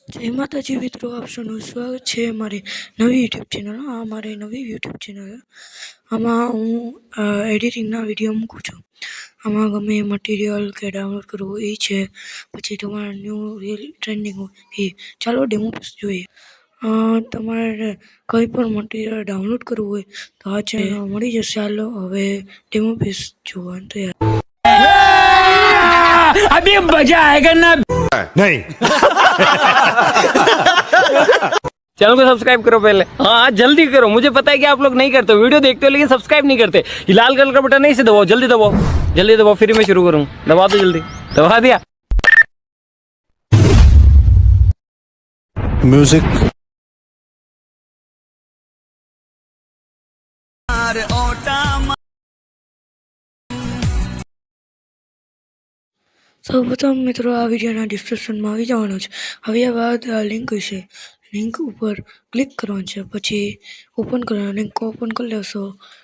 જય માતાજી મિત્રો, આપ સૌનું સ્વાગત છે મારી નવી યુટ્યુબ ચેનલ. આ મારી નવી યુટ્યુબ ચેનલ. આમાં હું એડિટિંગના વિડીયો મૂકું છું. આમાં ગમે મટીરિયલ કે ડાઉનલોડ કરવું એ છે, પછી તમારે ન્યૂ રીલ ટ્રેન્ડિંગ એ. ચાલો ડેમો પીસ જોઈએ. તમારે કંઈ પણ મટીરિયલ ડાઉનલોડ કરવું હોય તો આ ચેનલ મળી જશે. ચાલો હવે ડેમો પીસ જોવાનું તૈયાર. अभी मजा आएगा ना नहीं. चैनल को सब्सक्राइब करो पहले। हाँ जल्दी करो, मुझे पता है कि आप लोग नहीं करते, वीडियो देखते हो लेकिन सब्सक्राइब नहीं करते। ये लाल कलर का बटन नहीं से दबाओ, जल्दी दबाओ, जल्दी दबाओ, फिर मैं शुरू करूँ। दबा दो जल्दी, दबा दिया। म्यूजिक. સૌપ્રથમ મિત્રો આ વિડીયોના ડિસ્ક્રિપ્શનમાં આવી જવાનું છે. આવ્યા બાદ આ લિંક હશે, લિંક ઉપર ક્લિક કરવાનું છે. પછી ઓપન કરવાનું, લિંક ઓપન કરી લેશો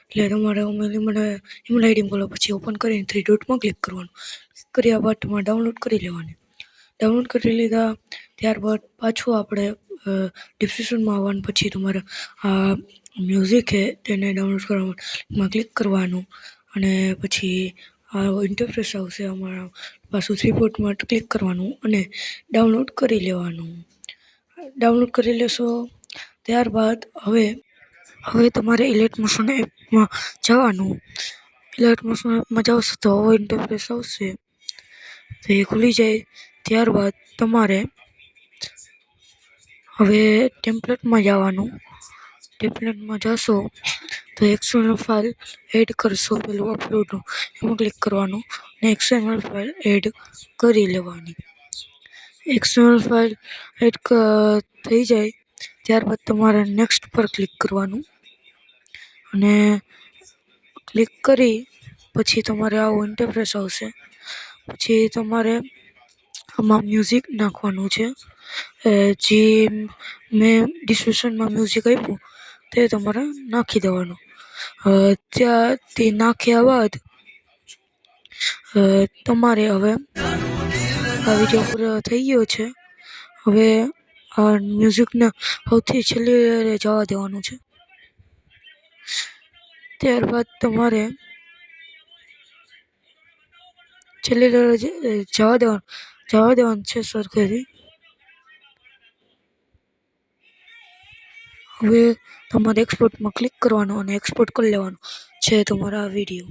એટલે તમારે ઈમેલ આઈડી બોલો. પછી ઓપન કરીને 3 ડોટમાં ક્લિક કરવાનું. કર્યા બાદ તમારે ડાઉનલોડ કરી લેવાની. ડાઉનલોડ કરી લીધા ત્યારબાદ પાછું આપણે ડિસ્ક્રિપ્શનમાં આવવાનું. પછી તમારે આ મ્યુઝિક છે તેને ડાઉનલોડ કરવામાં ક્લિક કરવાનું અને પછી આ ઇન્ટરફેસ આવશે અમારા પાછું 3 ડોટમાં ક્લિક કરવાનું અને ડાઉનલોડ કરી લેવાનું. ડાઉનલોડ કરી લેશો ત્યારબાદ હવે તમારે ઇલાઇટ મોશન એપમાં જવાનું. ઇલાઇટ મોશન એપમાં જશો તો હવે ઇન્ટરફેસ આવશે, તો એ ખુલી જાય. ત્યારબાદ તમારે હવે ટેમ્પલેટમાં જવાનું. ટેમ્પલેટમાં જશો તો એક્સટર્નલ ફાઇલ એડ કરશો, પેલું અપલોડનું એમાં ક્લિક કરવાનું ને એક્સટર્નલ ફાઇલ એડ કરી લેવાની. એક્સટર્નલ ફાઇલ એડ થઈ જાય ત્યારબાદ તમારે નેક્સ્ટ પર ક્લિક કરવાનું અને ક્લિક કરી પછી તમારે આવું ઇન્ટરફેસ આવશે. પછી તમારે આમાં મ્યુઝિક નાખવાનું છે. જે મેં ડિસ્ક્રિપ્શનમાં મ્યુઝિક આપ્યું તે તમારે નાખી દેવાનું. ત્યાં તે નાખ્યા બાદ તમારે હવે આ વિડીયો પૂરો થઈ ગયો છે. હવે આ મ્યુઝિકને સૌથી છેલ્લે જવા દેવાનું છે. ત્યારબાદ તમારે છેલ્લે જવા દેવાનું છે સરખેથી. હવે તમારે એક્સપોર્ટમાં ક્લિક કરવાનું અને એક્સપોર્ટ કરી લેવાનું છે તમારા વિડીયો.